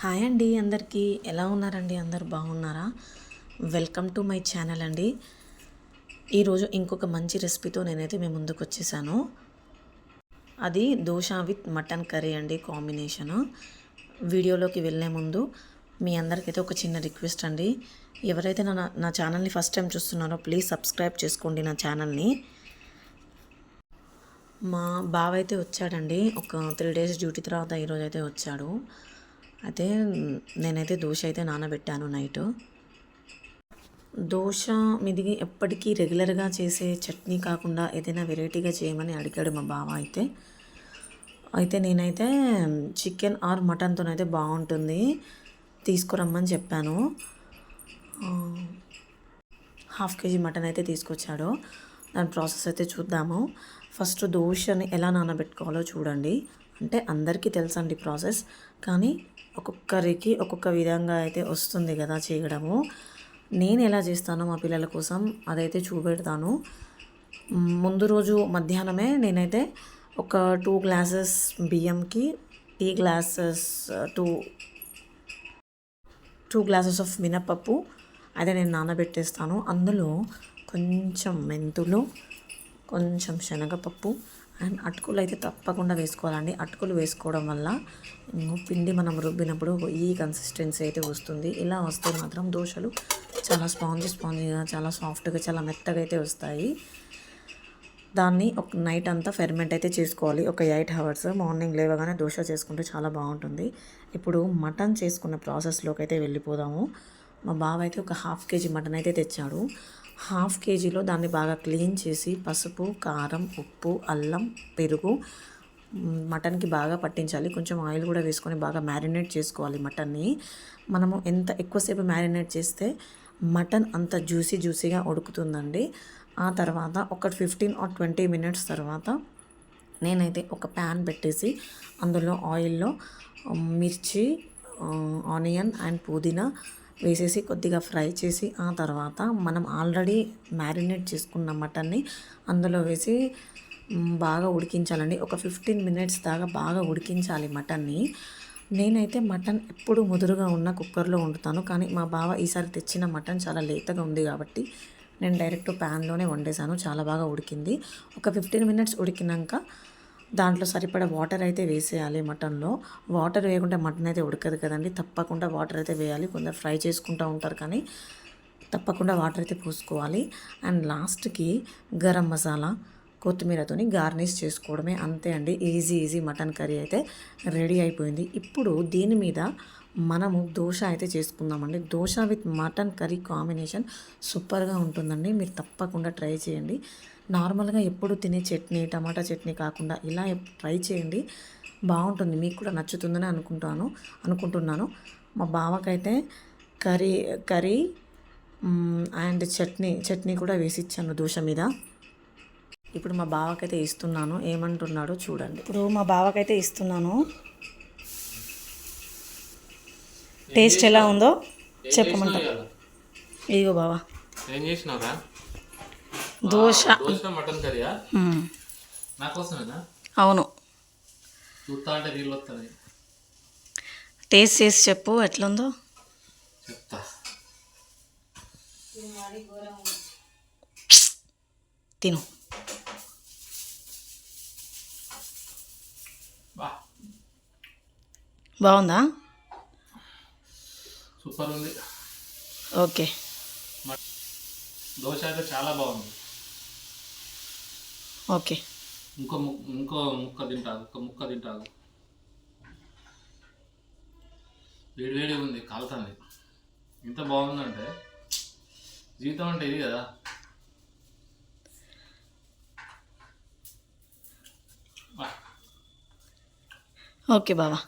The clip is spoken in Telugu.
హాయ్ అండి, అందరికీ ఎలా ఉన్నారండి? అందరు బాగున్నారా? వెల్కమ్ టు మై ఛానల్ అండి. ఈరోజు ఇంకొక మంచి రెసిపీతో నేనైతే మీ ముందుకు వచ్చేసాను. అది దోశ విత్ మటన్ కర్రీ అండి, కాంబినేషను. వీడియోలోకి వెళ్ళే ముందు మీ అందరికైతే ఒక చిన్న రిక్వెస్ట్ అండి. ఎవరైతే నా ఛానల్ని ఫస్ట్ టైం చూస్తున్నారో ప్లీజ్ సబ్స్క్రైబ్ చేసుకోండి నా ఛానల్ని. మా బావ అయితే వచ్చాడండి, ఒక 3 days డ్యూటీ తర్వాత ఈరోజు అయితే వచ్చాడు. అయితే నేనైతే దోశ అయితే నానబెట్టాను నైట్. దోశ మీదికి ఎప్పటికీ రెగ్యులర్గా చేసే చట్నీ కాకుండా ఏదైనా వెరైటీగా చేయమని అడిగాడు మా బావ. అయితే నేనైతే చికెన్ ఆర్ మటన్తోనైతే బాగుంటుంది, తీసుకురమ్మని చెప్పాను. 1/2 kg మటన్ అయితే తీసుకొచ్చాడు. దాని ప్రాసెస్ అయితే చూద్దాము. ఫస్ట్ దోశని ఎలా నానబెట్టుకోవాలో చూడండి. అంటే అందరికీ తెలుసండి ప్రాసెస్, కానీ ఒక్కొక్కరికి ఒక్కొక్క విధంగా అయితే వస్తుంది కదా చేయడము. నేను ఎలా చేస్తానో మా పిల్లల కోసం అదైతే చూపెడతాను. ముందు రోజు మధ్యాహ్నమే నేనైతే ఒక 2 glasses బియ్యంకి 2 glasses ఆఫ్ మినపప్పు అయితే నేను నానబెట్టేస్తాను. అందులో కొంచెం మెంతులు, కొంచెం శనగపప్పు అండ్ అటుకులు అయితే తప్పకుండా వేసుకోవాలండి. అటుకులు వేసుకోవడం వల్ల పిండి మనం రుబ్బినప్పుడు ఈ కన్సిస్టెన్సీ అయితే వస్తుంది. ఇలా వస్తే మాత్రం దోశలు చాలా స్పాంజీగా, చాలా సాఫ్ట్గా, చాలా మెత్తగా అయితే వస్తాయి. దాన్ని ఒక నైట్ అంతా ఫెర్మెంట్ అయితే చేసుకోవాలి, ఒక 8 hours. మార్నింగ్ లేవగానే దోశ చేసుకుంటే చాలా బాగుంటుంది. ఇప్పుడు మటన్ చేసుకున్న ప్రాసెస్లోకి అయితే వెళ్ళిపోదాము. మా బావ అయితే ఒక 1/2 kg మటన్ అయితే తెచ్చాడు. 1/2 kgలో దాన్ని బాగా క్లీన్ చేసి పసుపు, కారం, ఉప్పు, అల్లం, పెరుగు మటన్కి బాగా పట్టించాలి. కొంచెం ఆయిల్ కూడా వేసుకొని బాగా మ్యారినేట్ చేసుకోవాలి మటన్ని. మనము ఎంత ఎక్కువసేపు మ్యారినేట్ చేస్తే మటన్ అంత జ్యూసీగా ఉడుకుతుందండి. ఆ తర్వాత ఒక 15 or 20 minutes తర్వాత నేనైతే ఒక ప్యాన్ పెట్టేసి అందులో ఆయిల్లో మిర్చి, ఆనియన్ అండ్ పుదీనా వేసేసి కొద్దిగా ఫ్రై చేసి ఆ తర్వాత మనం ఆల్రెడీ మ్యారినేట్ చేసుకున్న మటన్ని అందులో వేసి బాగా ఉడికించాలండి. ఒక 15 minutes దాకా బాగా ఉడికించాలి మటన్ని. నేనైతే మటన్ ఎప్పుడు ముదురుగా ఉన్న కుక్కర్లో వండుతాను, కానీ మా బావ ఈసారి తెచ్చిన మటన్ చాలా లేతగా ఉంది కాబట్టి నేను డైరెక్ట్ ప్యాన్లోనే వండేసాను. చాలా బాగా ఉడికింది. ఒక 15 minutes ఉడికినాక దాంట్లో సరిపడా వాటర్ అయితే వేసేయాలి. మటన్లో వాటర్ వేయకుంటే మటన్ అయితే ఉడకదు కదండి, తప్పకుండా వాటర్ అయితే వేయాలి. కొందరు ఫ్రై చేసుకుంటూ ఉంటారు, కానీ తప్పకుండా వాటర్ అయితే పోసుకోవాలి. అండ్ లాస్ట్కి గరం మసాలా, కొత్తిమీరతోని గార్నిష్ చేసుకోవడమే, అంతే అండి. ఈజీ మటన్ కర్రీ అయితే రెడీ అయిపోయింది. ఇప్పుడు దీని మీద మనము దోశ అయితే చేసుకుందామండి. Dosa with mutton curry combination సూపర్గా ఉంటుందండి. మీరు తప్పకుండా ట్రై చేయండి. నార్మల్గా ఎప్పుడు తినే చట్నీ, టమాటా చట్నీ కాకుండా ఇలా ట్రై చేయండి, బాగుంటుంది. మీకు కూడా నచ్చుతుందని అనుకుంటున్నాను. మా బావకైతే కర్రీ అండ్ చట్నీ కూడా వేసి ఇచ్చాను దోశ మీద. ఇప్పుడు మా బావకైతే ఇస్తున్నాను, ఏమంటున్నాడో చూడండి. ఇప్పుడు మా బావకైతే ఇస్తున్నాను. టేస్ట్ ఎలా ఉందో చెప్పమంటా. ఇదిగో బావా, ఏం చేసినావురా? దోశ మటన్ కర్రీయా? నా కోసమేనా? అవును. చూస్తా అంటే నీళ్ళు వస్తాయి. టేస్ట్ చేసి చెప్పు ఎట్లుందో. చెప్తా. తిను. బాగుందా? సూపర్ ఉంది. ఓకే. దోశ అయితే చాలా బాగుంది. ఓకే, ఇంకో ముక్క తింటాను. వేడి ఉంది, కాలుతుంది. ఎంత బాగుందంటే జీవితం అంటే ఇది కదా. ఓకే బావా.